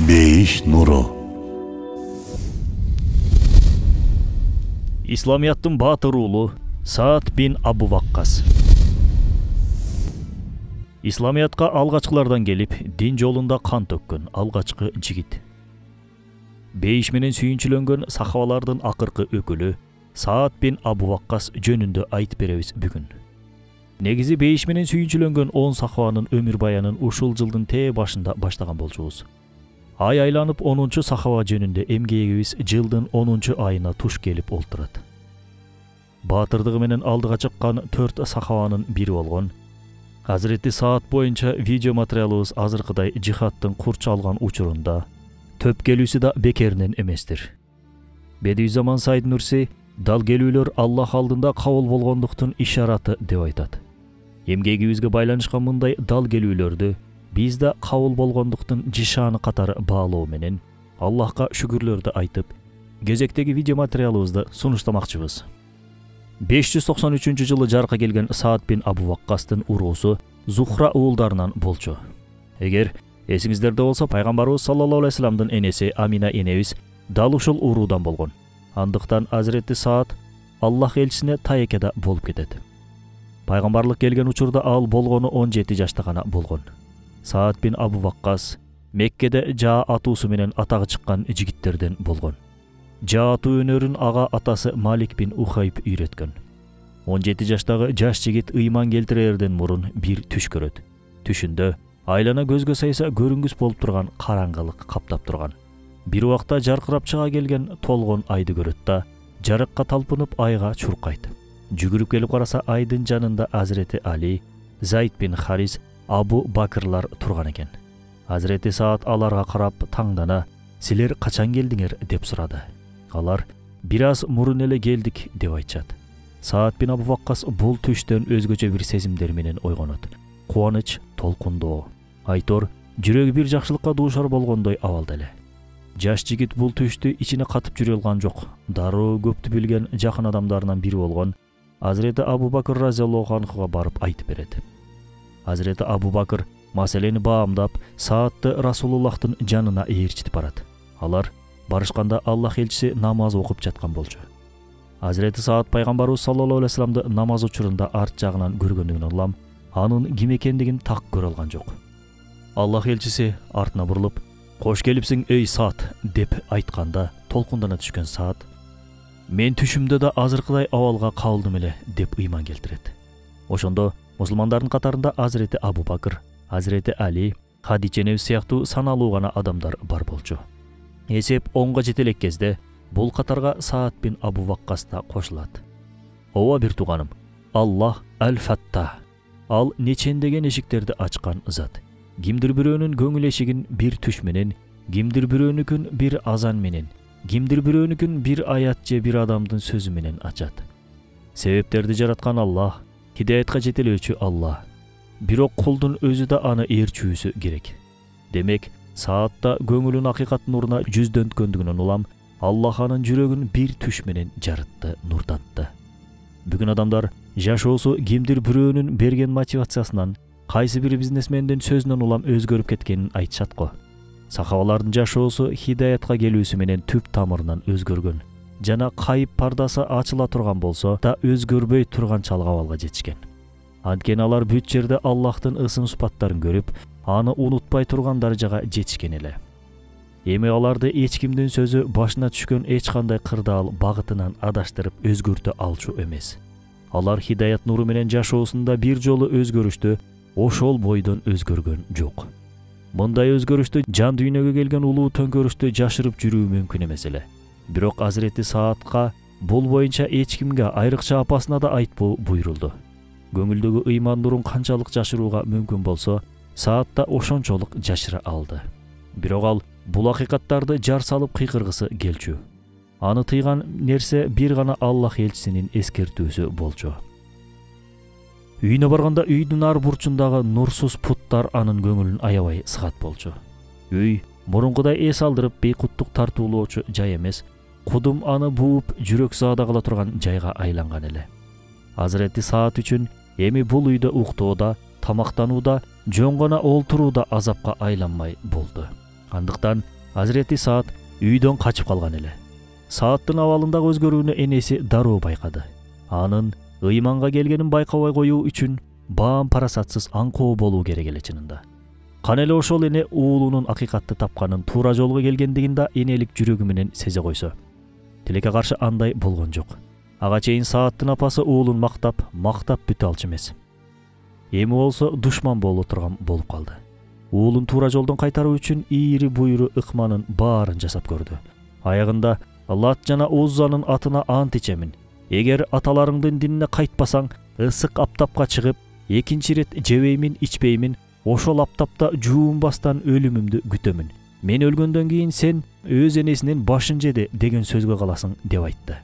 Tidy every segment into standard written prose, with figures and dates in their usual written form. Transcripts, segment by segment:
Бейиш нуру. Исламияттын баатыр уулу Саад бин Абу Ваккас. Исламиятка алгачкылардан келип, дин жолунда кан төккөн алгачкы жигит. Бейиш менен сүйүнчүлөнгөн сахабалардын акыркы өкүлү Саад бин Абу Ваккас жөнүндө айтып беребиз бүгүн. Негизи бейиш менен сүйүнчүлөнгөн 10 сахабанын өмүр баянын ушул жылдын тээ башында баштаган болчубуз. Ай айланып 10-чу сахаба жөнүндө эмгегибиз жылдын 10-чу айына туш келип олтурат. Баатырдыгы менен алдыга чыккан 4 сахабанын бири болгон Hazreti Саад боюнча видео материалыбыз азыркыдай жихадтын курч алган учурунда төп келүүсү да бекеринен эместир. Бедиузаман Саид Нурси дал келүүлөр Аллах алдында кабыл болгондуктун ишараты деп айтат. Эмгегибизге байланышкан мындай дал келүүлөрдү биз да кабыл болгондуктун жишаны катары баалоо менен Аллахка шүгүрлөрдү айтып, кезектеги видео материалыбызды сунуштамакчыбыз. 593-жылы жаркка келген Саад бин Абу Ваккастын уруусу Зухра уулдарынан болчу. Эгер эсиңиздерде болсо, пайгамбарыбыз саллаллаху алейхи вассаламдын энеси Амина энебиз дал ушул уруудан болгон. Андыктан Hazreti Саад Аллах элчисине таекеда болуп кетет. Пайгамбарлык келген учурда ал болгону 17 жашта гана болгон. Саад бин Абу Ваккас Меккеде жаа атуусу менен атагы чыккан жигиттерден болгон. Жаа атуу өнөрүн ага атасы Малик бин Ухайб үйрөткөн. 17 жаштагы жаш жигит ыйман келтирерден мурун бир түш көрөт. Түшүндө айлана көзгө сайса көрүнгүс болуп турган караңгылык каптап турган. Бир убакта жаркырап чыга келген толгон айды көрөт да, жарыкка талпынып айга чуркайт. Жүгүрүп келип караса айдын жанында Hazreti Али, Зайд бин Харис, Абу Бакырлар турган экен. Hazreti Саад аларга карап таңдана, "Силер качан келдиңер?" деп сурады. Алар "Бир аз мурун эле келдик" деп айтышат. Саад бин Абу Ваккас бул түштөн өзгөчө бир сезимдер менен ойгонот. Кубаныч, толкундоо, айтор, жүрөгү бир жакшылыкка дуушар болгондой абалда эле. Жаш жигит бул түштү ичине катып жүрө алган жок. Дароо көптү билген жакын адамдарынан бири болгон Hazreti Абу Бакыр разияллаху анхуга барып айтып берет. Hazreti Абу Бакыр маселени баамдап, Саадты Расулуллахтын жанына ээрчитип барат. Алар барышканда Аллах элчиси намаз окуп жаткан болчу. Hazreti Саад пайгамбарыбыз саллаллаху алейхи вассаламды намаз учурунда арт жагынан көргөндүгүнөн улам анын ким экендигин так көрө алган жок. Аллах элчиси артына бурулуп, "Кош келипсиң эй Саад" деп айтканда толкундана түшкөн Саад "Мен түшүмдө да азыркыдай абалга калдым эле" деп ыйман келтирет. Ошондо мусулмандардын катарында Hazreti Абу Бакыр, Hazreti Али, Хадича энебиз сыяктуу саналуу гана адамдар бар болчу. Эсеп 10га жете элек кезде бул катарга Саад бин Абу Ваккас да кошулат. Ооба бир тууганым, Аллах Аль-Фатта. Ал нечендеген эшиктерди ачкан зат. Кимдир бирөөнүн көңүл эшигин бир түш менен, кимдир бирөөнүкүн бир азан менен, кимдир бирөөнүкүн бир аят же бир адамдын сөзү менен ачат. Себептерди жараткан Аллах, хидаятка жетелөөчү Аллах. Бирок кулдун өзү да аны ээрчүүсү керек. Демек, Саадта көңүлүн акыйкат нурuna жүздөнткөндүгүнөн улам Аллах анын жүрөгүн бир түш менен жарытты, нурдантты. Бүгүн адамдар жашоосу кимдир бирөөнүн берген мотивациясынан, кайсы бир бизнесмендин сөзүнөн улам өзгөрүп кеткенин айтышат го. Сахабалардын жашоосу хидаятка келүүсү менен түп тамырынан өзгөргөн. Жана кайып пардасы ачыла турган болсо да өзгөрбөй турган чалгабалга жетишкен. Анткени алар бүт жерде Аллахтын ысым сыпаттарын көрүп, аны унутпай турган даражага жетишкен эле. Эми аларды эч кимдин сөзү башына түшкөн эч кандай кырдаал багытынан адаштырып өзгөртө алчу эмес. Алар хидаят нуру менен жашоосунда бир жолу өзгөрүштү, ошол бойдон өзгөргөн жок. Мындай өзгөрүштү жан дүйнөгө келген улуу төңкөрүштү жашырып жүрүү мүмкүн эмес эле. Бирок Hazreti Саадка бул боюнча эч кимге, айрыкча апасына да айтпоо буйрулду. Көңүлдөгү ыйман нурун канчалык жашырууга мүмкүн болсо, Саад да ошончолук жашыра алды. Бирок ал бул акыйкаттарды жар салып кыйкыргысы келчү. Аны тыйган нерсе бир гана Аллах элчисинин эскертүүсү болчу. Үйүнө барганда үйдүн ар бурчундагы нурсуз путтар анын көңүлүн аябай сыгат болчу. Үй мурунгудай эс алдырып бейкуттук тартуулоочу жай эмес, кудум аны бууп жүрөк заада кыла турган жайга айланган эле. Hazreti Саад үчүн эми бул үйдө уктоодо, тамактанууда, жөн гана олтурууда азапка айланмай болду. Андыктан Азирети Саад үйдөн качып калган эле. Сааттын абалындагы өзгөрүүнү энеси дароо байкады. Анын ыйманга келгенин байкабай коюу үчүн баам парасатсыз аңкоо болуу керек эле чынында. Кана эле ошол эне уулунун акыйкатты тапканын, туура жолго келгендигин да энелик жүрөгү менен сезе койсо. Тилекке каршы андай болгон жок. Ага чейин Сааттын апасы уулун мактап бүтө алчу эмес. Эми болсо душман болуп турган болуп калды. Уулун туура жолдон кайтаруу үчүн ийри буйру ыкманын баарын жасап көрдү. Аягында Лат жана Уззанын атына ант ичемин. Эгер аталарыңдын динине кайтпасаң, ысык аптапка чыгып, экинчи рет жебеймин, ичпеймин, ошол аптапта жуунбастан өлүмүмдү күтөмүн. Мен өлгөндөн кийин сен өз энесинин башын жеди деген сөзгө каласың деп айтты.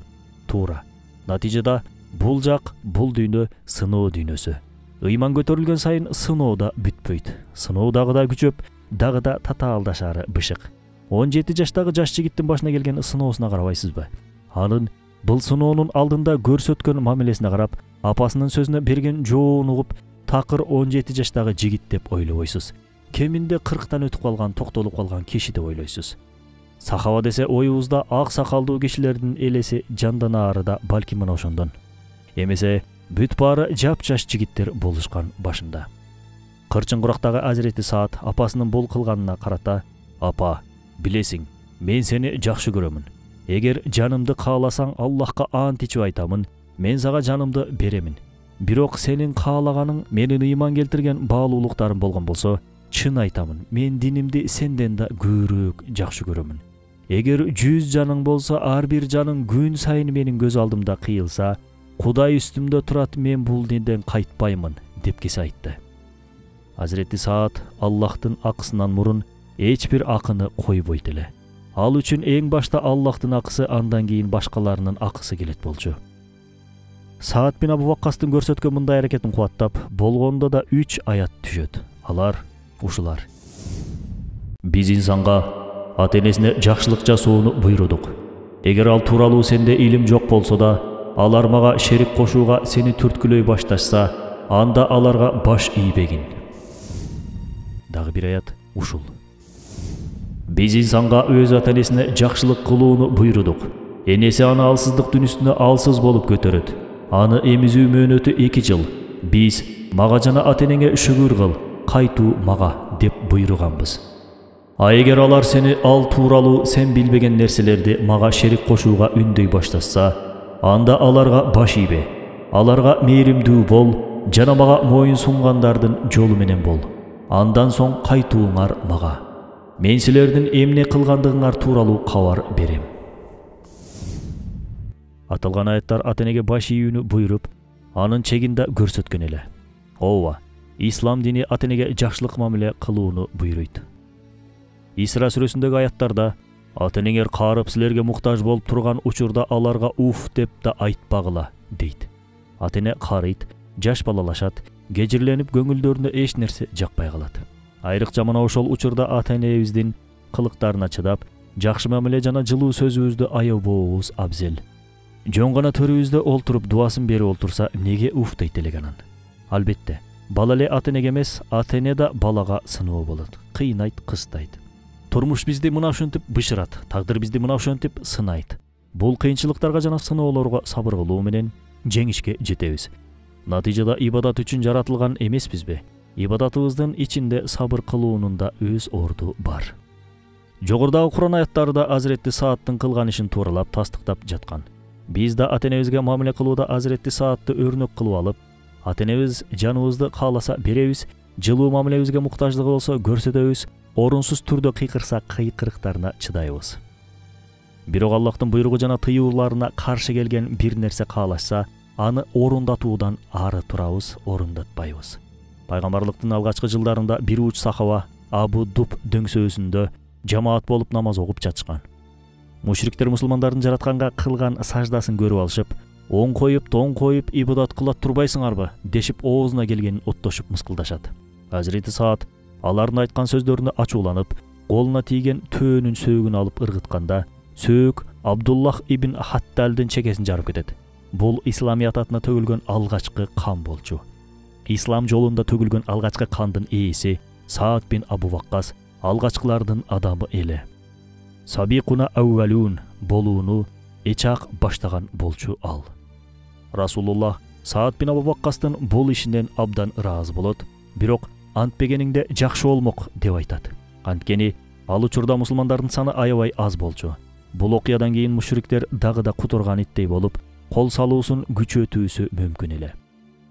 Туура. Натыйжада бул жак, бул дүйнө сыноо дүйнөсү. Ыйман көтөрүлгөн сайын сыноо да бүтпөйт. Сыноо дагы да күчөп, дагы да татаалдашары бышык. 17 жаштагы жаш жигиттин башына келген сыноосуна карабайсызбы? Анын бул сыноонун алдында көрсөткөн мамилесине карап, апасынын сөзүнө берген жообун угуп, такыр 17 жаштагы жигит деп ойлобойсуз. Кеминде 40тан өтүп калган, токтолуп калган киши деп ойлойсуз. Сахаба десе оюбузда ак сакалдуу кишилердин элеси жанданаары да балким мына ошондон. Эмесе бүт баары жап-жаш жигиттер болушкан башында. Кырчын курактагы Азирети Саад апасынын бул кылганына карата: "Апа, билесиң, мен сени жакшы көрөмүн. Эгер жанымды кааласаң, Аллахка ант ичип айтамын, мен сага жанымды беремин. Бирок сенин каалаганың менин ыйман келтирген баалуулуктарым болгон болсо, чын айтамын, мен динимди сенден да көбүрөөк жакшы көрөмүн. Эгер 100 жаның болсо, ар бир жаның күн сайын менин көз алдымда кыйылса, Кудай үстүмдө турат, мен бул динден кайтпаймын" деп кесе айтты. Азирети Саад Аллахтын акысынан мурун эч бир акыны койбойт эле. Ал үчүн эң башта Аллахтын акысы, андан кийин башкаларынын акысы келет болчу. Саад бин Абу Ваккастын көрсөткөн мындай аракетин кубаттап, болгондо да 3 аят түшөт. Алар ушулар: "Биз инсанга ата-энесине жакшылык жасоону буйрудук. Эгер ал тууралуу сенде илим жок болсо да, алар мага шерик кошууга сени түрткүлөй башташса, анда аларга баш ийбегин." Дагы бир аят ушул: "Биз инсанга өз ата-энесине жакшылык кылууну буйрудук. Энеси аны алсыздык дүнүсүнө алсыз болуп көтөрөт. Аны эмизүү мөөнөтү 2 жыл. Биз мага жана ата-энеңе шүгүр кыл, кайтуу мага" деп буйруганбыз. А эгер алар сени ал тууралуу сен билбеген нерселерди мага шерик кошууга үндөй башташса, анда аларга баш ийбе. Аларга мээримдүү бол жана мага моюн сунгандардын жолу менен бол. Андан соң кайтууңар мага. Мен силердин эмне кылгандыгыңар тууралуу кабар берем. Аталган аяттар ата-энеге баш ийүүнү буйруп, анын чегин да көрсөткөн эле. Ооба, ислам дини ата-энеге жакшылык мамиле кылууну буйруйт. Исра сүрөсүндөгү аяттарда ата-энеңер каарып силерге муктаж болуп турган учурда аларга уф деп да айтпагыла дейт. Ата-эне карыйт, жаш балалашат, кежирленип көңүлдөрүнө эч нерсе жакпай калат. Айрыкча мына ошол учурда ата-энебиздин кылыктарына чыдап, жакшы мамиле жана жылуу сөзүбүздү аябообуз абзел. Жөн гана төрүбүздө олтуруп дуасын берип олтурса, эмнеге уф дейт элек анан? Албетте, бала эле ата-энеге эмес, ата-эне да балага сыноо болот, кыйнайт, кыстайт. Турмуш бизди мына ушинтип бышырат, тагдыр бизди мына ушинтип сынайт. Бул кыйынчылыктарга жана сыноолорго сабыр кылуу менен жеңишке жетебиз. Натыйжада ибадат үчүн жаратылган эмеспизби? Ибадатыбыздын ичинде сабыр кылуунун да өз орду бар. Жогорудагы Куран аяттарында Азирети Сааттын кылган ишин тууралап тастыктап жаткан. Биз да ата-энебизге мамиле кылууда Азирети Саатты өрнөк кылып алып, ата-энебиз жаныбызды кааласа беребиз, жылуу мамилебизге муктаждыгы болсо көрсөтөбүз, орунсуз түрдө кыйкырса кыйкырыктарына чыдайбыз. Бирок Аллахтын буйругу жана тыюуларына каршы келген бир нерсе каалашса, аны орундатуудан ары турабыз, орундатпайбыз. Пайгамбарлыктын алгачкы жылдарында бир уч сахаба Абу Дуб дөңсөөсүндө жамаат болуп намаз окуп жатышкан. Мушриктер мусулмандардын жаратканга кылган саждасын көрүп алышып, оң коюп, тоң коюп ибадат кылат турбайсыңарбы дешип оозуна келгенин оттошуп мыскылдашат. Азирети Саад алардын айткан сөздөрүнө ачууланып, колуна тийген төөнүн сөөгүн алып ыргытканда, сөök Абдуллах ибн Хатталдын чекесин жарып кетет. Бул исламият атына төгүлгөн алгачкы кан болчу. Ислам жолунда төгүлгөн алгачкы кандын ээси Саад бин Абу Ваккас алгачкылардын адамы эле. сабиқуна әувәлун болууну эчак баштаган болчу ал. Расулуллах Саад бин Абу Ваккастын бул ишинен абдан ыраазы болот, бирок антпегениңде жакшы болмок деп айтат. Анткени ал учурда мусулмандардын саны аябай аз болчу. Бул окуядан кийин мушриктер дагы да кутурган иттей болуп, кол салуусун күчөтүүсү мүмкүн эле.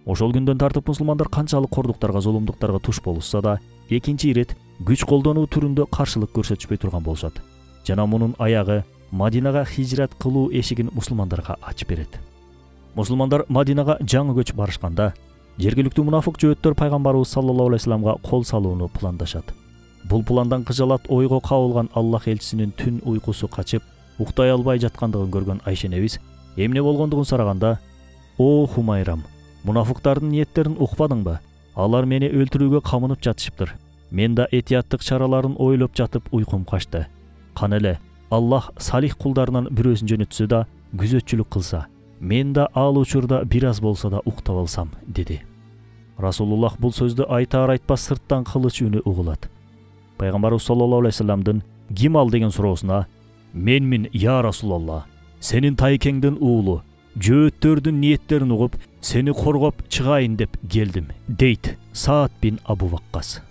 Ошол күндөн тартып мусулмандар канчалык кордуктарга, зулумдуктарга туш болушса да, экинчи ирет күч колдонуу түрүндө каршылык көрсөтүшпөй турган болушат. Жана мунун аягы Мадинага хижрат кылуу эшигин мусулмандарга ачып берет. Мусулмандар Мадинага жаңы көч барышканда, жергиликтүү мунафык жөөттөр пайгамбарыбыз саллаллаху алейхи вассаламга кол салууну пландашат. Бул пландан кыжалат ойго кабылган Аллах элчисинин түн уйкусу качып, уктай албай жаткандыгын көргөн Айша энебиз эмне болгондугун сураганда, "О Хумайрам, мунафыктардын ниеттерин укпадыңбы? Алар мени өлтүрүүгө камынып жатышыптыр. Мен да этияттык чараларын ойлоп жатып уйкум качты. Кана эле Аллах салих кулдарынан бирөөсүн жөнөтсө да күзөтчүлүк кылса, мен да ал учурда бир аз болсо да уктап алсам" деди. Расулуллах бул сөздү айтар айтпас сырттан кылыч үнү угулат. Пайгамбарыбыз саллаллаху алейхи вассаламдын "Ким ал?" деген суроосуна "Менмин, я Расулалла, сенин тайкеңдин уулу, жөөттөрдүн ниеттерин угуп, сени коргоп чыгайын деп келдим" дейт Саад бин Абу Ваккас.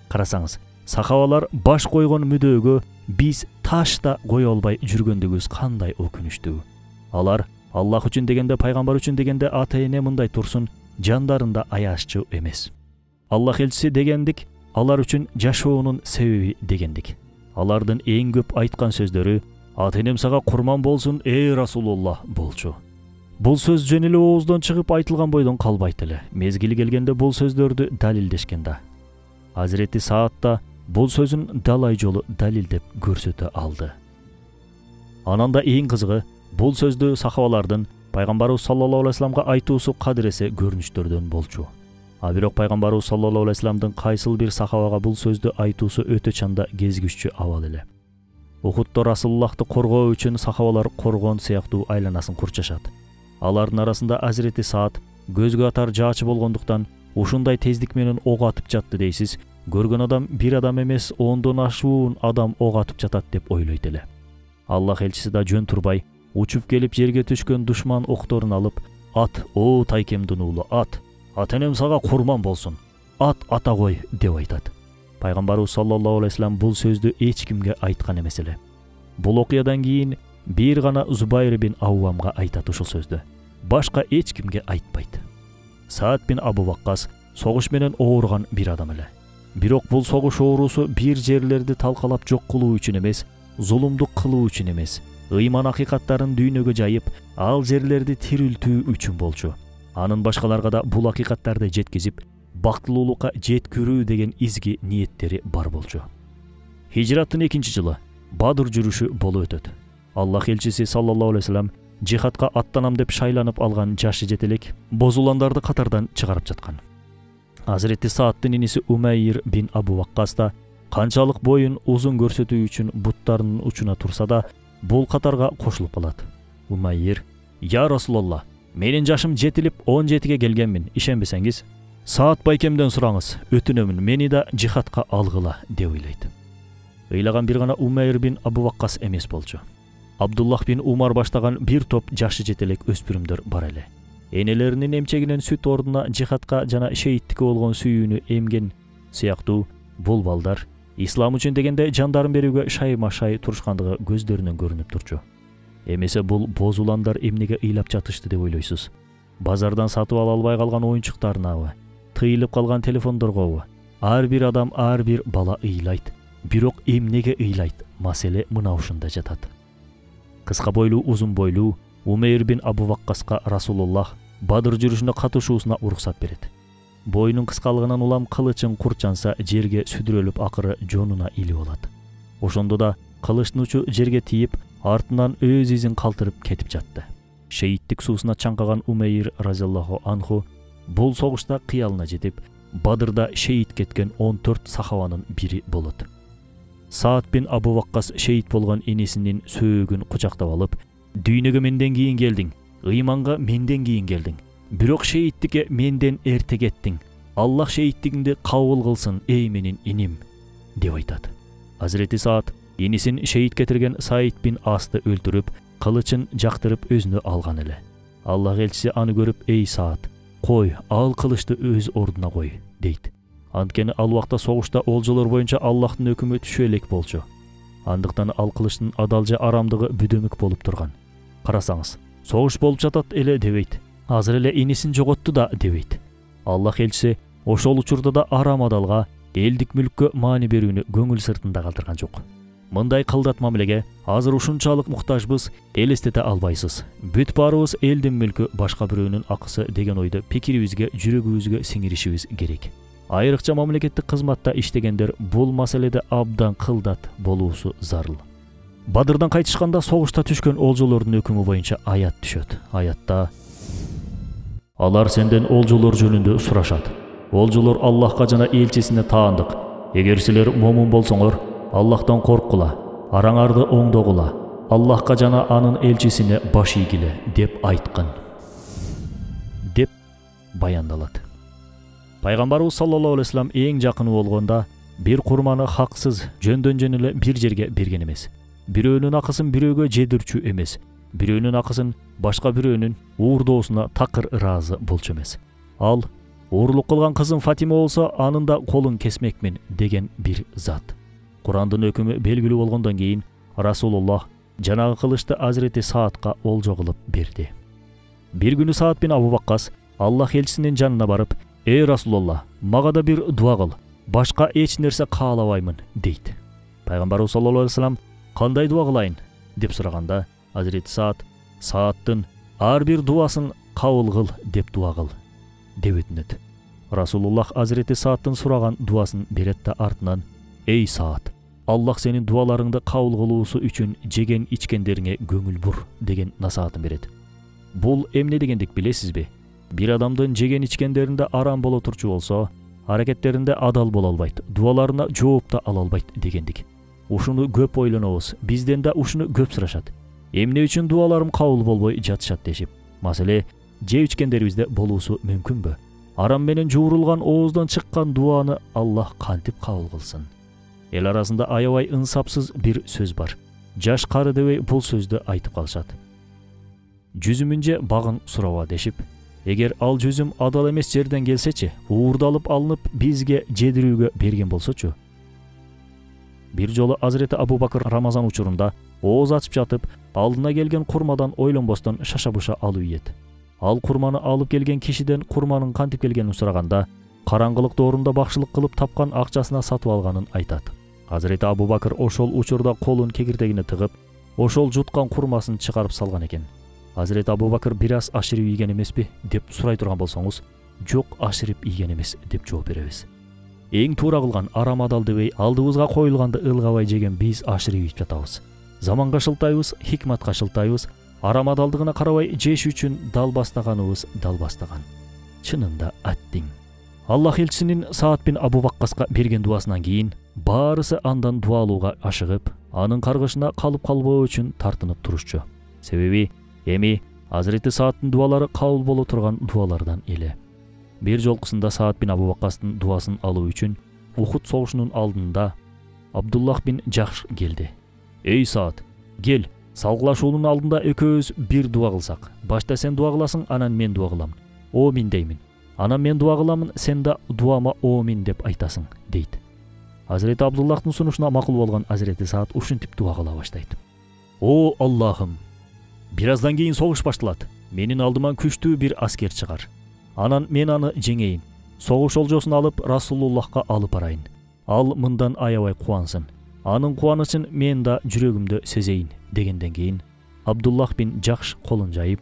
Карасаңыз, сахабалар баш койгон мүдөөгө биз таш да кое албай жүргөндүгүбүз кандай өкүнүчтүү. Алар Аллах үчүн дегенде, пайгамбар үчүн дегенде ата-эне мындай турсун, жандарында аяшчу эмес. Аллах элчиси дегендик, алар үчүн жашоонун себеби дегендик. Алардын эң көп айткан сөздөрү "Ата-энем сага курман болсун, эй Расулуллах" болчу. Бул сөз жөн эле ооздон чыгып айтылган бойдон калбайт эле. Мезгили келгенде бул сөздөрдү далилдешкен да. Азирети Саад да бул сөзүн далай жолу далилдеп көрсөтө алды. Анан да эң кызыгы, бул сөздү сахабалардын пайгамбарыбыз саллаллаху алейхи вассаламга айтуусу кадыресе көрүнүштөрдөн болчу. А бирок пайгамбарыбыз саллаллаху алейхи вассаламдын кайсыл бир сахабага бул сөздү айтуусу өтө чанда кезигишчү абал эле. Ухудто Расулуллахты коргоо үчүн сахабалар коргон сыяктуу айланасын курчашат. Алардын арасында Азирети Саад көзгө атар жаачы болгондуктан ушундай тездик менен ок атып жатты дейсиз. Көргөн адам бир адам эмес, 10дон ашуун адам ок атып жатат деп ойлойт эле. Аллах элчиси да жөн турбай учуп келип жерге түшкөн душман окторун алып, "Ат, о тайкемдин уулу, ат! Ата-энем сага курман болсун. Ат ата кой" деп айтат. Пайгамбарыбыз саллаллаху алейхи вассалам бул сөздү эч кимге айткан эмес эле. Бул окуядан кийин бир гана Зубайр бин Аввамга айтат ушул сөздү. Башка эч кимге айтпайт. Саад бин Абу Ваккас согуш менен ооруган бир адам эле. Бирок бул согуш оорусу бир жерлерди талкалап жок кылуу үчүн эмес, зулумдук кылуу үчүн эмес, ыйман акыйкаттарын дүйнөгө жайып, ал жерлерди тирилтүү үчүн болчу. Анын башкаларга да бул акыйкаттарды жеткизип, бактылуулукка жеткирүү деген изги ниеттери бар болчу. Хижраттын 2-жылы Бадыр жүрүшү болуп өтөт. Аллах элчиси саллаллаху алейхи вассалам жихадка аттанам деп шайланып алган жашы жетелек бозуландарды катардан чыгарып жаткан. Азирети Сааддын иниси Умайр бин Абу Ваккас да канчалык боюн узун көрсөтүү үчүн буттарынын учуна турса да, бул катарга кошулуп калат. Умайр: "Я Расулалла, менин жашым жетилип 17ге келгенмин, ишенбесеңиз, Саад байкемден сураңыз, өтүнөмүн, мени да жихадка алгыла" деп ойлойт. Ыйлаган бир гана Умайр бин Абу Ваккас эмес болчу. Абдуллах бин Умар баштаган бир топ жашы жетелек өспүрүмдөр бар эле. Энелеринин эмчегинен сүт ордуна жихадка жана шейиттикке болгон сүйүүнү эмген сыяктуу бул балдар ислам үчүн дегенде жандарын берүүгө шайма-шай турушкандыгы көздөрүнөн көрүнүп турчу. Эмесе бул бозуландар эмнеге ыйлап жатышты деп ойлойсуз? Базардан сатып ала албай калган оюнчуктарынабы? Тыйылып калган телефондоргобу? Ар бир адам, ар бир бала ыйлайт. Бирок эмнеге ыйлайт? Маселе мына ушунда жатат. Кыска бойлуу, узун бойлуу Умайр бин Абу Ваккаска Расулуллах Бадыр жүрүшүнө катышуусуна уруксат берет. Боюнун кыскалыгынан улам кылычын курчанса жерге сүдүрөлүп акыры жонуна илип алат. Ошондо да кылычтын учу жерге тийип, артынан өз изин калтырып кетип жатты. Шейиттик суусуна чаңкаган Умайр разияллаху анху бул согушта кыялына жетип, Бадырда шейит кеткен 14 сахабанын бири болот. Саад бин Абу Ваккас шейит болгон энесинин сөөгүн кучактап алып, "Дүйнөгө менден кийин келдиң, ыйманга менден кийин келдиң. Бирок шейиттикке менден эрте кеттиң. Аллах шейиттигиңди кабыл кылсын, эй менин иним" деп айтат. Азирети Саад инисин шейит кетирген Саид бин Асты өлтүрүп, кылычын жактырып өзүнө алган эле. Аллах элчиси аны көрүп, «Эй Саад, кой, ал кылычты өз ордуна кой», дейт. Анткени ал убакта согушта олжолор боюнча Аллахтын өкүмү түшө элек болчу. Андыктан ал кылычтын адал же арамдыгы бүдөмүк болуп турган. Карасаңыз, согуш болуп жатат эле дебейт. Азыр эле инисин жоготту да дебейт. Аллах элчиси ошол учурда да арам адалга, элдик мүлккө маани берүүнү көңүл сыртында калтырган жок. Мындай кылдат мамилеге азыр ушунчалык муктажбыз, элестете албайсыз. Бүт баарыбыз элдин мүлкү башка бирөөнүн акысы деген ойду пикирибизге, жүрөгүбүзгө сиңиришибиз керек. Айрыкча мамлекеттик кызматта иштегендер бул маселеде абдан кылдат болуусу зарыл. Бадырдан кайтышканда согушта түшкөн олжолордун өкүмү боюнча аят түшөт. Аятта: алар сенден олжолор жөнүндө сурашат. Олжолор Аллахка жана элчисине таандык. Эгер силер момун болсоңор, Аллахтан корккула, араңарды оңдогула, Аллахка жана анын элчисине баш ийгиле деп айткан, деп баяндалат. Пайгамбарыбыз саллаллаху алейхи вассалам эң жакыны болгонда бир курманы хаксыз жөндөн эле бир жерге берген эмес. Бирөөнүн акысын бирөөгө жедирчү эмес. Бирөөнүн акысын башка бирөөнүн уурдоосуна такыр ыраазы болчу эмес. Ал оорлук кылган кызым Фатима болсо, анын да колун кесмекмин деген бир зат. Курандын өкүмү белгилүү болгондон кийин Расулуллах жанагы кылычты Азирети Саадка олжо кылып берди. Бир күнү Саад бин Абу Ваккас Аллах элчисинин жанына барып: «Эй Расулуллах, мага да бир дуа кыл. Башка эч нерсе каалабаймын», дейт. Пайгамбарыбыз саллаллаху алейхи вассалам: «Кандай дуа кылайын?» деп сураганда, Азирети Саад Саадтын ар бир дуасын кабыл кыл деп дуа кыл деп өтүнөт. Расулуллах Азирети Саадтын сураган дуасын берет да артынан: «Эй Саад, Аллах сенин дуаларыңды кабыл кылуусу үчүн жеген ичкендериңе көңүл бур» деген насаатын берет. Бул эмне дегендик билесизби? Бир адамдын жеген ичкендеринде арам боло турчу болсо, аракеттеринде адал боло албайт, дуаларына жооп да ала албайт дегендик. Ушуну көп ойлонобуз, бизден да ушуну көп сурашат. Эмне үчүн дуаларым кабыл болбой жатышат дешип. Маселе, жеп ичкендерибизде болуусу мүмкүнбү? Арам менен жуурулган ооздан чыккан дуаны Аллах кантип кабыл кылсын? Эл арасында аябай ынсапсыз бир сөз бар. Жаш кары дебей бул сөздү айтып калышат. Жүзүмүнче багын сураба дешип, эгер ал жүзүм адал эмес жерден келсечи, уурдалып алынып бизге жедирүүгө берген болсочу. Бир жолу Азирети Абу Бакыр Рамазан учурунда ооз ачып жатып, алдына келген курмадан ойлонбостон шаша-буша алып ийет. Ал курманы алып келген кишиден курманын кантип келгенин сураганда, караңгылык доорунда бакшылык кылып тапкан акчасына сатып алганын айтат. Азирети Абу Бакыр ошол учурда колун кегиртегине тыгып, ошол жуткан курмасын чыгарып салган экен. Азирети Абу Бакыр бир аз ашырып ийген эмеспи деп сурай турган болсоңуз, жок, ашырып ийген эмес деп жооп беребиз. Эң туура кылган арам адал дебей алдыбызга коюлганды ылгабай жеген биз ашырып ийип жатабыз. Заманга шылтайбыз, хикматка шылтайбыз, арам адалдыгына карабай жеш үчүн дал бастаганыбыз дал бастаган. Чынында аттиң. Аллах элчисинин Саад бин Абу Ваккаска берген дуасынан кийин баарысы андан дуалууга ашыгып, анын каргышына калып калбоо үчүн тартынып турушчу. Себеби эми Азирети Саадтын дуалары кабыл боло турган дуалардан эле. Бир жолкусунда Саад бин Абу Ваккастын дуасын алуу үчүн Ухуд согушунун алдында Абдуллах бин Жахш келди. «Эй Саад, кел, салгылашуунун алдында экөөбүз бир дуа кылсак. Башта сен дуа кыласың, анан мен дуа кылам. Омин деймин. Анан мен дуа кыламын, сен да дуама омин деп айтасың», дейт. Азирети Абдуллахтын сунушуна макул болгон Азирети Саад ушинтип дуа кыла баштайт. «О Аллахым, бир аздан кийин согуш башталат. Менин алдыман күчтүү бир аскер чыгар. Анан мен аны жеңейин. Согуш олжосун алып Расулуллахка алып барайын. Ал мындан аябай кубансын. Анын кубанычын мен да жүрөгүмдө сезейин» дегенден кийин Абдуллах бин Жахш колун жайып: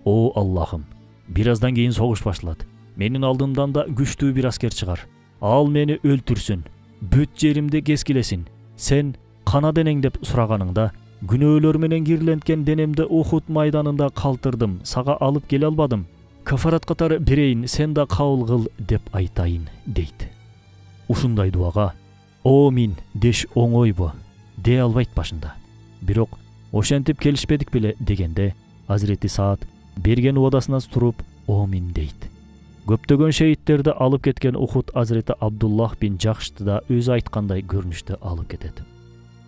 «О Аллахым, бир аздан кийин согуш башталат. Менин алдымдан да күчтүү бир аскер чыгар. Ал мени өлтүрсүн, бүт жеримди кескилесин. Сен кана денең деп сураганыңда, күнөөлөр менен кирленткен денемди Ухуд майданында калтырдым, сага алып келе албадым. Кафарат катары берейин, сен да кабыл кыл деп айтайын», дейт. Ушундай дуага «Омин» деш оңойбу, дей албайт башында. Бирок ошентип келишпедик беле дегенде, Азирети Саад берген уадасынан туруп «Омин» дейт. Көптөгөн шейттерди алып кеткен Ухуд Азирети Абдуллах бин Жахшты да өзү айткандай көрүнүштө алып кетет.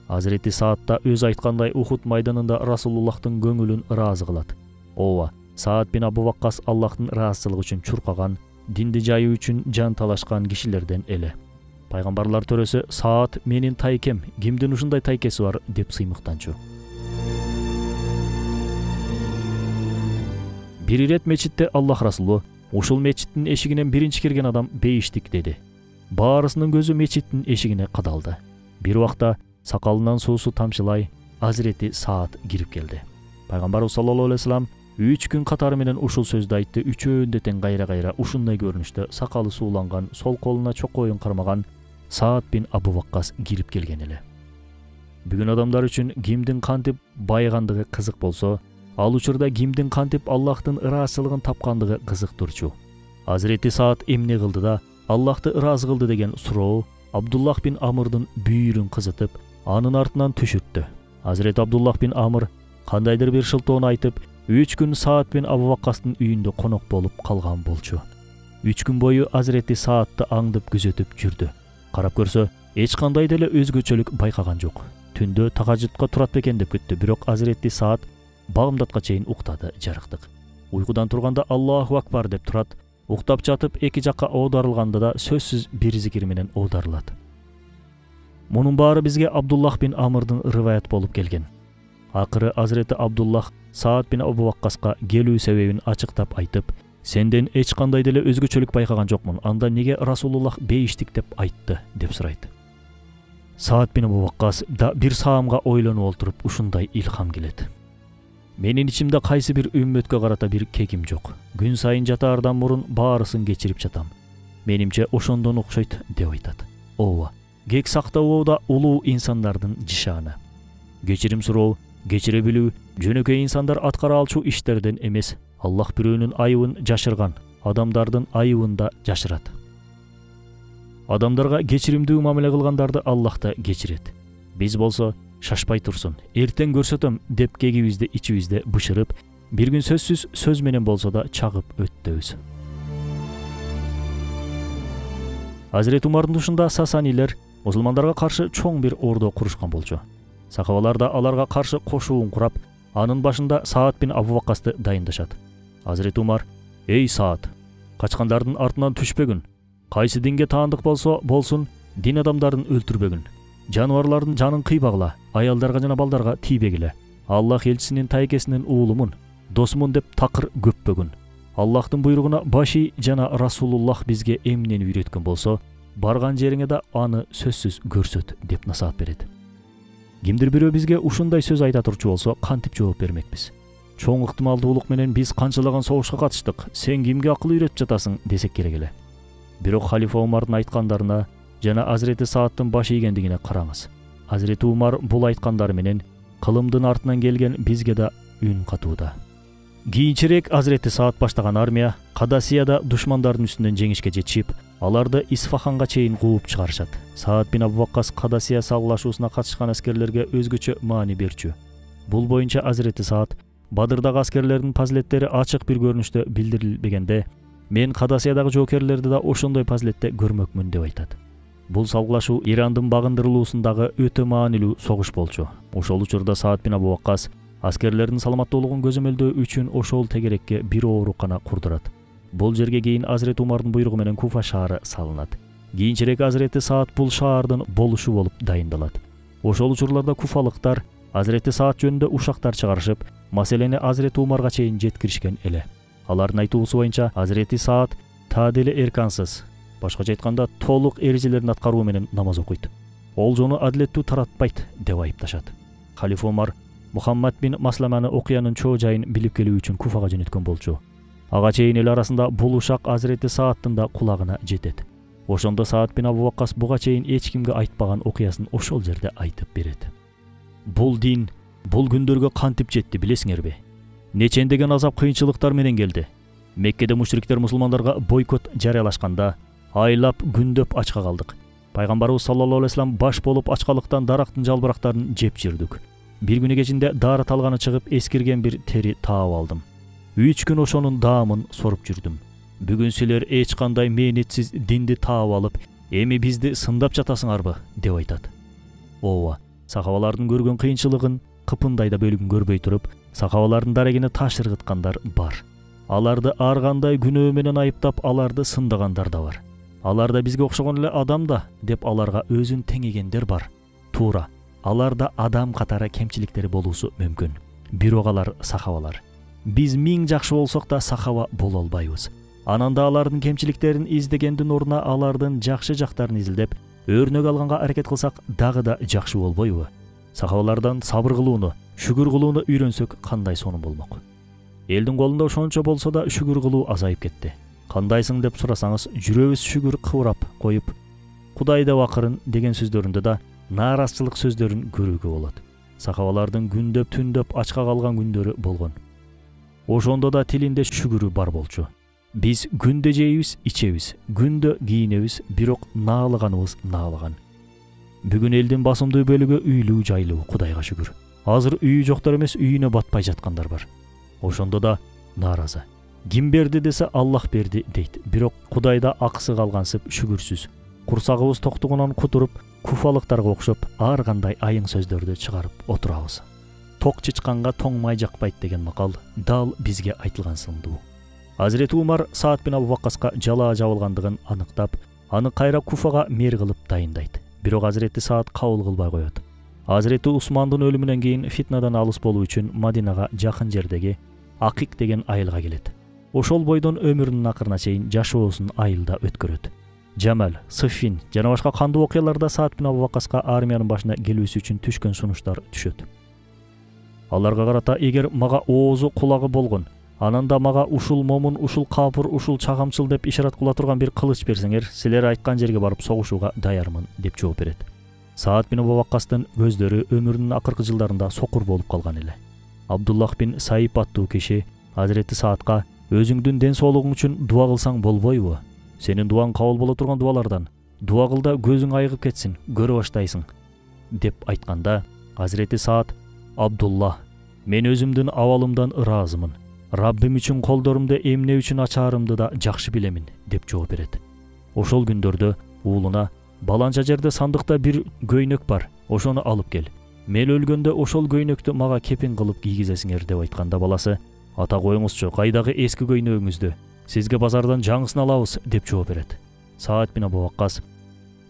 Азирети Саад да өз айткандай Ухуд майданында Расулуллахтын көңүлүн ыраазы кылат. Ооба, Саад бин Абу Ваккас Аллахтын ыраазычылыгы үчүн чуркаган, динди жайуу үчүн жан талашкан кишилерден эле. Пайгамбарлар төрөсү Саад менин тайкем, кимдин ушундай тайкеси бар деп сыймыктанчу. Бир ирет мечитте Аллах Расулу ушул мечиттин эшигинен биринчи кирген адам бейиштик деди. Баарысынын көзү мечиттин эшигине кадалды. Бир убакта сакалынан суусу тамчылай Азирети Саад кирип келди. Пайгамбарыбыз саллаллаху алейхи вассалам 3 күн катары менен ушул сөздү айтты. Үчөөндө тең кайра ушундай көрүнүштө сакалы сууланган, сол колуна чокоюн кармаган Саад бин Абу Ваккас кирип келген эле. Бүгүн адамдар үчүн кимдин кантип байыгандыгы кызык болсо, ал учурда кимдин кантип Аллахтын ыраазычылыгын тапкандыгы кызыктырчу. Азирети Саад эмне кылды да Аллахты ыраазы кылды деген суроо Абдуллах бин Амрдын бүйүрүн кызытып, анын артынан түшүрттү. Азирет Абдуллах бин Амр кандайдыр бир шылтоону айтып, 3 күн Саад бин Абу Ваккастын үйүндө конок болуп калган болчу. 3 күн бою Азирети Саадты аңдып күзөтүп жүрдү. Карап көрсө, эч кандай деле өзгөчөлүк байкаган жок. Түндө тахажжудка турат бекен деп күттү, бирок Азирети Саад багымдатка чейин уктады жарыктык. Уйкудан турганда Аллаху акбар деп турат, уктап жатып эки жакка оодарылганда да сөзсүз бир зикир менен оодарылат. Мунун баары бизге Абдуллах бин Амрдын риваят болуп келген. Акыры Азирети Абдуллах Саад бин Абу Ваккаска келүү себебин ачыктап айтып, сенден эч кандай деле өзгөчөлүк байкаган жокмун, анда неге Расулуллах бейиштик деп айтты деп сурайт. Саад бин Абу Ваккас да бир саамга ойлонуп олтуруп ушундай илхам келет. Менин ичимде кайсы бир үммөткө карата бир кегим жок. Күн сайын жатаардан мурун баарысын кечирип жатам. Менимче ошондон окшойт деп айтат. Ооба, кек сактоо да улуу инсандардын жишаны. Кечирим суроо, кечире билүү жөнөкөй инсандар аткара алчу иштерден эмес. Аллах бирөөнүн айыбын жашырган, адамдардын айыбын да жашырат. Адамдарга кечиримдүү мамиле кылгандарды Аллах да кечирет. Биз болсо шашпай турсун, эртең көрсөтөм деп кегибизди ичибизде бышырып, бир күн сөзсүз сөз менен болсо да чагып өттөбүз. Азирет Умардын тушунда Сасанилер мусулмандарга каршы чоң бир ордо курушкан болчу. Сахабалар да аларга каршы кошуун курап, анын башында Саад бин Абу Ваккасты дайындашат. Азирет Умар: "Эй Саад, качкандардын артынан түшпөгүн. Кайсы динге таандык болсо болсун, дин адамдарын өлтүрбөгүн. Жаныбарлардын жанын кыйбагыла, аялдарга жана балдарга тийбегиле. Аллах элчисинин тайкесинин уулумун, досумун деп такыр көппөгүн. Аллахтын буйругуна баши жана Расулуллах бизге эмнени үйрөткөн болсо, барган жериңе да аны сөзсүз көрсөт" деп насаат берет. Кимдир бирөө бизге ушундай сөз айта турчу болсо, кантип жооп бермекпиз? Чоң ыктымалдуулук менен биз канчалаган согушка катыштык, сен кимге акыл үйрөтүп жатасың десек керек эле. Бирок халифа Умардын айткандарына жана Азирети Саадтын баш ийгендигине караңыз. Азирети Умар бул айткандары менен кылымдын артынан келген бизге да үн катууда. Кийинчерээк Азирети Саад баштаган армия Кадасияда душмандардын үстүнөн жеңишке жетишип, аларды Исфаханга чейин кууп чыгарышат. Саад бин Абу Ваккас Кадасия салгылашуусуна катышкан аскерлерге өзгөчө маани берчү. Бул боюнча Азирети Саад Бадырдагы аскерлердин фазилеттери ачык бир көрүнүштө билдирилбегенде, мен Кадасиядагы жоокерлерди да ошондой фазилетте көрмөкмүн деп айтат. Бул салгылашуу Ирандын багындырылуусундагы өтө маанилүү согуш болчу. Ошол учурда Саад бин Абу Ваккас аскерлердин саламаттуулугун көзөмөлдөө үчүн ошол тегерекке бир оорукана курдурат. Бул жерге кийин Азирет Умардын буйругу менен Куфа шаары салынат. Кийинчерээк Азирети Саад бул шаардын болушу болуп дайындалат. Ошол учурларда куфалыктар Азирети Саад жөнүндө ушактар чыгарышып, маселени Азирети Умарга чейин жеткиришкен эле. Алардын айтуусу боюнча Азирети Саад таделе эркансыз, башкача айтканда толук эрежелерин аткаруу менен намаз окуйт. Олжону адилеттүү таратпайт деп айыпташат. Халифа Умар Мухаммад бин Масламаны окуянын чоо жайын билип келүү үчүн Куфага жөнөткөн болчу. Ага чейин эл арасында бул ушак Азирети Саадтын да кулагына жетет. Ошондо Саад бин Абу Ваккас буга чейин эч кимге айтпаган окуясын ошол жерде айтып берет. Бул дин бул күндөргө кантип жетти билесиңерби? Нечендеген азап кыйынчылыктар менен келди. Меккеде мушриктер мусулмандарга бойкот жарыялашканда, айлап күндөп ачка калдык. Пайгамбарыбыз саллаллаху алейхи вассалам баш болуп ачкалыктан дарактын жалбырактарын жеп жүрдүк. Бир күнү кечинде дары талганы чыгып эскирген бир тери таап алдым. 3 күн ошонун даамын соруп жүрдүм. Бүгүн силер эч кандай мээнетсиз динди таап алып, эми бизди сындап жатасыңарбы деп айтат. Ооба, Сахабалардын көргөн кыйынчылыгын, кыпындайда бөлүгүн көрбөй туруп, сахабалардын дарегине таш ыргыткандар бар. Аларды ар кандай күнөө менен айыптап, аларды сындыгандар да бар. Аларда бизге окшогон эле адам да деп аларга өзүн теңегендер бар. Туура, аларда адам катары кемчиликтери болуусу мүмкүн. Бирок алар сахабалар. Биз 1000 жакшы болсок да сахаба боло албайбыз. Ананда алардын кемчиликтерин издегендин ордуна алардын жакшы жактарын изилдеп, өрнөк алганга аракет кылсак дагы да жакшы болбойбу? Сахабалардан сабыр кылууну, шүгүр кылууну үйрөнсөк кандай сонун болмок? Элдин колунда ошончо болсо да шүгүр кылуу азайып кетти. Кандайсың деп сурасаңыз, жүрөбүз шүгүр кыбырап коюп, Кудай деп акырын деген сөздөрүндө да нааразычылык сөздөрүн көрүүгө болот. Сахабалардын күндөп түндөп ачка калган күндөрү болгон. Ошондо да тилинде шүгүрү бар болчу. Биз күндө жейбиз, ичебиз, күндө кийинебиз, бирок наалыганыбыз наалыган. Бүгүн элдин басымдуу бөлүгү үйлүү жайлуу, Кудайга шүгүр. Азыр үйү жоктор эмес, үйүнө батпай жаткандар бар. Ошондо да нааразы. Ким берди десе Аллах берди дейт. Бирок Кудайда акысы калгансып шүгүрсүз. Курсагыбыз токтугунан кутуруп, куфалыктарга окшоп, ар кандай айың сөздөрдү чыгарып отурабыз. Ток чычканга тоңмай жакпайт деген макал дал бизге айтылган сындуу. Азирети Умар Саад бин Абу Ваккаска жала жабылгандыгын аныктап, аны кайра Куфага мэр кылып дайындайт. Бирок Азирети Саад кабыл кылбай коет. Азирети Усмандын өлүмүнөн кийин фитнадан алыс болуу үчүн Мадинага жакын жердеги Акик деген айылга келет. Ошол бойдон өмүрүнүн акырына чейин жашоосун айылда өткөрөт. Жамал, Сыффин жана башка кандуу окуяларда Саад бин Абу Ваккаска армиянын башына келүүсү үчүн түшкөн сунуштар түшөт. Аларга карата эгер мага оозу кулагы болгон, ананда мага ушул момун, ушул капыр, ушул чагамчыл деп ишарат кыла турган бир кылыч берсеңер, силер айткан жерге барып согушууга даярмын деп жооп берет. Саад бин Абу Ваккастын көздөрү өмүрүнүн акыркы жылдарында сокур болуп калган эле. Абдуллах бин Саиб аттуу киши Азирети Саадка өзүңдүн ден соолугуң үчүн дуа кылсаң болбойбу? Сенин дуаң кабыл боло турган дуалардан. Дуа кыл да көзүң айыгып кетсин, көрө баштайсың деп айтканда, Азирети Саад: Абдулла, мен өзүмдүн абалымдан ыраазымын. Раббим үчүн колдорумду эмне үчүн ачаарымды да жакшы билемин деп жооп берет. Ошол күндөрдө уулуна: баланча жерде сандыкта бир көйнөк бар, ошону алып кел. Мен өлгөндө ошол көйнөктү мага кепин кылып кийгизесиңер деп айтканда, баласы: ата коюңузчу, кайдагы эски көйнөгүңүздү? Сизге базардан жаңысын алабыз деп жооп берет. Саад бин Абу Ваккас: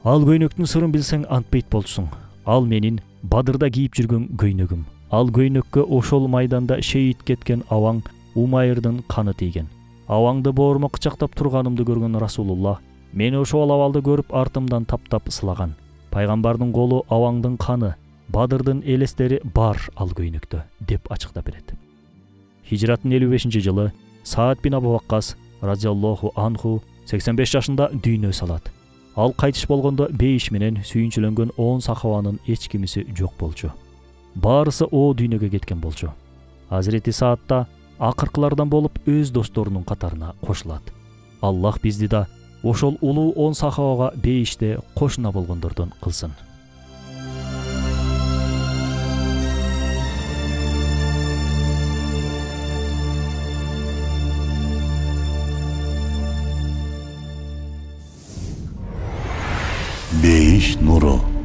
ал көйнөктүн сырын билсең антпейт болчусуң. Ал менин Бадырда кийип жүргөн көйнөгүм. Ал көйнөккө ошол майданда шейит кеткен абаң Умайрдын каны тийген. Абаңды боорума кычактап турганымды көргөн Расулуллах мени ошол абалды көрүп артымдан таптап сылаган. Пайгамбардын колу, абаңдын каны, Бадырдын элестери бар ал көйнөктө деп ачыктап берет. Хижраттын 55-жылы Саад бин Абу Ваккас разияллаху анху 85 жашында дүйнө салат. Ал кайтыш болгондо бейиш менен сүйүнчүлөнгөн 10 сахабанын эч кимиси жок болчу. Баарысы о дүйнөгө кеткен болчу. Азирети Саад да акыркылардан болуп өз досторунун катарына кошулат. Аллах бизди да ошол улуу 10 сахабага бейиште кошуна болгондордон кылсын. Бейиш нуру.